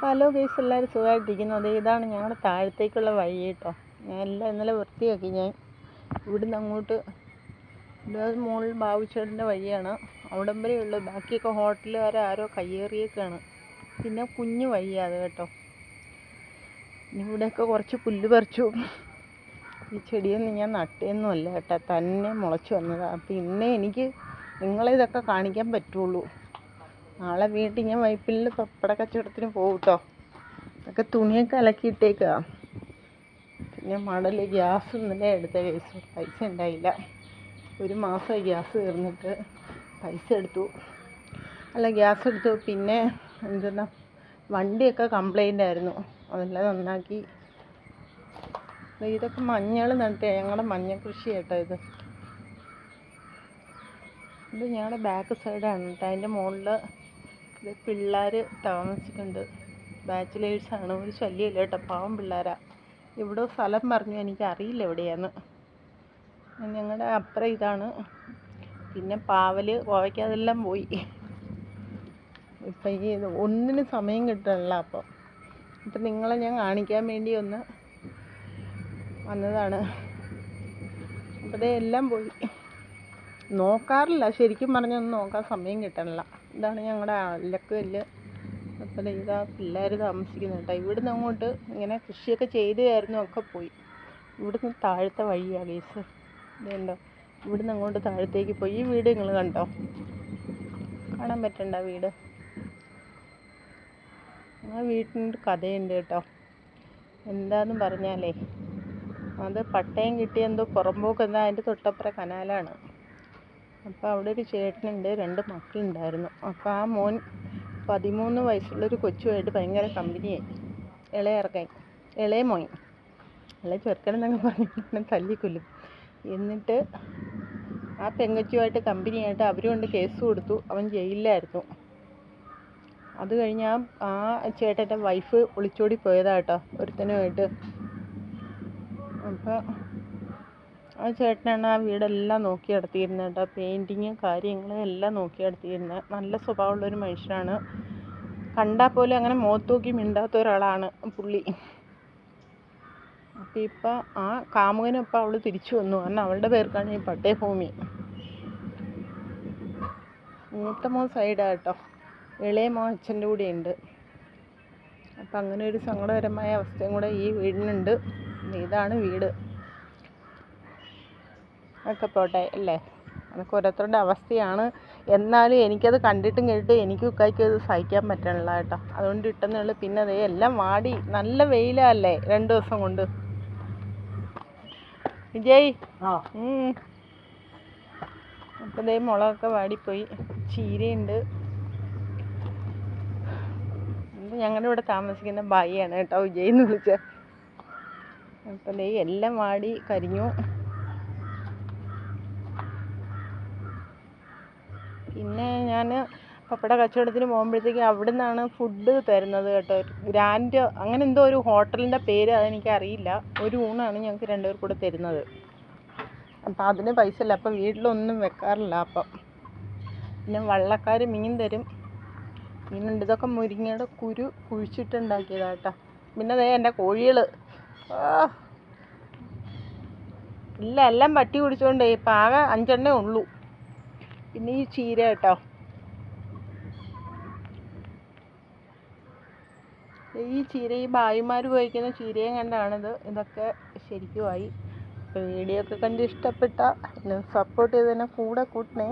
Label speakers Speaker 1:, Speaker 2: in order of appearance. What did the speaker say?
Speaker 1: Hello guys, എല്ലാവരും സുഖമായിട്ടിരിക്കുന്നു. അത് ഇതാണ് ഞങ്ങളുടെ താഴത്തേക്കുള്ള വഴി കേട്ടോ. ഞാൻ എല്ലാം ഇന്നലെ വൃത്തിയാക്കി. ഞാൻ ഇവിടുന്ന് അങ്ങോട്ട് മുകളിൽ ബാബുച്ചേട്ടൻ്റെ വഴിയാണ്. അവിടം വരെ ഉള്ളു. ബാക്കിയൊക്കെ ഹോട്ടലുകാരെ ആരോ കയ്യേറിയൊക്കെയാണ്. പിന്നെ കുഞ്ഞു വഴിയാണ് കേട്ടോ. ഇവിടെയൊക്കെ കുറച്ച് പുല്ല് പറിച്ചു. ഈ ചെടിയൊന്നും ഞാൻ നട്ടയൊന്നുമല്ല കേട്ടോ, തന്നെ മുളച്ച് വന്നതാണ്. അപ്പം ഇന്നേ എനിക്ക് നിങ്ങളെ ഇതൊക്കെ കാണിക്കാൻ പറ്റുള്ളൂ. നാളെ വീട്ടിൽ ഞാൻ വൈപ്പിലിൽ പപ്പട കച്ചവടത്തിന് പോകും കേട്ടോ. അതൊക്കെ തുണിയൊക്കെ അലക്കിയിട്ടേക്കുക. പിന്നെ മടൽ ഗ്യാസ് ഇന്നലെ എടുത്ത കേസ് പൈസ ഉണ്ടായില്ല. ഒരു മാസമായി ഗ്യാസ് തീർന്നിട്ട്. പൈസ എടുത്തു, ഗ്യാസ് എടുത്തു. പിന്നെ എന്തെന്നാ, വണ്ടിയൊക്കെ കംപ്ലൈൻ്റ് ആയിരുന്നു. അതെല്ലാം നന്നാക്കി. ഇതൊക്കെ മഞ്ഞൾ നട്ടേ, ഞങ്ങളുടെ മഞ്ഞൾ കൃഷി കേട്ടോ. ഇത് ഞങ്ങളുടെ ബാക്ക് സൈഡാണ് കേട്ടോ. അതിൻ്റെ മുകളിൽ പിള്ളേർ താമസിക്കുന്നുണ്ട്. ബാച്ചിലേഴ്സാണ്. ഒരു ശല്യമില്ല കേട്ടോ, പാവം പിള്ളേരാണ്. ഇവിടെ സ്ഥലം പറഞ്ഞു, എനിക്കറിയില്ല എവിടെയാന്ന്. ഞങ്ങളുടെ അപ്പുറം ഇതാണ്. പിന്നെ പാവൽ, കോവയ്ക്ക, അതെല്ലാം പോയി. ഇപ്പം ഈ ഒന്നിനും സമയം കിട്ടണില്ല. അപ്പം നിങ്ങളെ ഞാൻ കാണിക്കാൻ വേണ്ടി ഒന്ന് വന്നതാണ്. അപ്പോൾ എല്ലാം പോയി. നോക്കാറില്ല, ശരിക്കും പറഞ്ഞൊന്നും നോക്കാൻ സമയം കിട്ടണില്ല. ഇതാണ് ഞങ്ങളുടെ അലക്കല്ല്. അപ്പോൾ ഇതാ പിള്ളേർ താമസിക്കുന്നത് കേട്ടോ. ഇവിടുന്ന് അങ്ങോട്ട് ഇങ്ങനെ കൃഷിയൊക്കെ ചെയ്തായിരുന്നു, ഒക്കെ പോയി. ഇവിടുന്ന് താഴത്തെ വഴിയാണ് ഗൈസ്. ഇതുണ്ടോ, ഇവിടുന്ന് അങ്ങോട്ട് താഴത്തേക്ക് പോയി. ഈ വീട് നിങ്ങൾ കണ്ടോ? കാണാൻ പറ്റണ്ട വീട്. ആ വീട്ടിനൊരു കഥയുണ്ട് കേട്ടോ. എന്താന്ന് പറഞ്ഞാലേ, അത് പട്ടയം കിട്ടിയ എന്തോ പുറമ്പോക്ക് എന്താ, അതിൻ്റെ തൊട്ടപ്പുറം കനാലാണ്. അപ്പോൾ അവിടെ ഒരു ചേട്ടനുണ്ട്, 2 മക്കളുണ്ടായിരുന്നു. അപ്പോൾ ആ മോൻ 13 വയസ്സുള്ളൊരു കൊച്ചുമായിട്ട് ഭയങ്കര കമ്പനിയായി. ഇളയ മോൻ ചെറുക്കനെന്നൊക്കെ പറഞ്ഞിട്ട് തല്ലിക്കൊല്ലും. എന്നിട്ട് ആ പെങ്കൊച്ചുമായിട്ട് കമ്പനിയായിട്ട് അവരും കൊണ്ട് കേസ് കൊടുത്തു. അവൻ ജയിലിലായിരുന്നു. അത് കഴിഞ്ഞ് ആ ചേട്ടൻ്റെ വൈഫ് ഒളിച്ചോടി പോയതാട്ടോ ഒരുത്തനുമായിട്ട്. അപ്പോൾ ആ ചേട്ടനാണ് ആ വീടെല്ലാം നോക്കി നടത്തിയിരുന്നത് കേട്ടോ. പെയിൻറ്റിങ് കാര്യങ്ങളും എല്ലാം നോക്കി നടത്തിയിരുന്നത്. നല്ല സ്വഭാവമുള്ളൊരു മനുഷ്യനാണ്. കണ്ടാൽ പോലും അങ്ങനെ മുഖത്ത് നോക്കി മിണ്ടാത്ത ഒരാളാണ് പുള്ളി. അപ്പം ഇപ്പം ആ കാമുകനൊപ്പം അവൾ തിരിച്ചു വന്നു. കാരണം അവളുടെ പേർക്കാണ് ഈ പട്ടയഭൂമി. മൂത്ത മോൻ സൈഡാണ് കേട്ടോ, ഇളയ മോൻ അച്ഛൻ്റെ കൂടെ ഉണ്ട്. അപ്പം അങ്ങനെ ഒരു സങ്കടകരമായ അവസ്ഥയും കൂടെ ഈ വീടിനുണ്ട്. ഇതാണ് വീട്. ഒക്കെ പോട്ടെ അല്ലേ, അതൊക്കെ ഓരോരുത്തരുടെ അവസ്ഥയാണ്. എന്നാലും എനിക്കത് കണ്ടിട്ടും കേട്ടിട്ടും എനിക്കും അത് സഹിക്കാൻ പറ്റണില്ല കേട്ടോ. അതുകൊണ്ട് ഇട്ടെന്നുള്ളൂ. പിന്നെ അതേ എല്ലാം വാടി. നല്ല വെയിലല്ലേ 2 ദിവസം കൊണ്ട്. വിജയ് അപ്പം ദേ മുളകൊക്കെ വാടിപ്പോയി. ചീരയുണ്ട്. ഞങ്ങളുടെ ഇവിടെ താമസിക്കുന്ന ബായിയാണ് കേട്ടോ, വിജയ് എന്ന് വിളിച്ച. അപ്പം ദേ എല്ലാം വാടി കരിഞ്ഞു. പിന്നെ ഞാൻ പപ്പട കച്ചവടത്തിന് പോകുമ്പോഴത്തേക്ക് അവിടെ നിന്നാണ് ഫുഡ് തരുന്നത് കേട്ടോ. ഗ്രാൻഡ് അങ്ങനെ എന്തോ ഒരു ഹോട്ടലിൻ്റെ പേര്, അതെനിക്കറിയില്ല. ഒരു ഊണാണ് ഞങ്ങൾക്ക് 2 പേർ കൂടെ തരുന്നത്. അപ്പം അതിന് പൈസ ഇല്ല. അപ്പം വീട്ടിലൊന്നും വെക്കാറില്ല. അപ്പം പിന്നെ വള്ളക്കാർ മീൻ തരും. മീനുണ്ട്. ഇതൊക്കെ മുരിങ്ങയുടെ കുരു കുഴിച്ചിട്ടുണ്ടാക്കിയതാണ് കേട്ടോ. പിന്നെ അതേ എൻ്റെ കോഴികൾ എല്ലാം പട്ടി കുടിച്ചുകൊണ്ട് ഇപ്പം ആകെ 5 എണ്ണേ ഉള്ളൂ. പിന്നെ ഈ ചീര കേട്ടോ, ഈ ചീര ഈ ഭായിമാർ ഉപയോഗിക്കുന്ന ചീരയും കണ്ടാണിത്. ഇതൊക്കെ ശരിക്കുമായി. അപ്പോൾ വീഡിയോ ഒക്കെ കണ്ട് ഇഷ്ടപ്പെട്ട എന്നെ സപ്പോർട്ട് ചെയ്തതിനെ കൂടെ കൂട്ടണേ.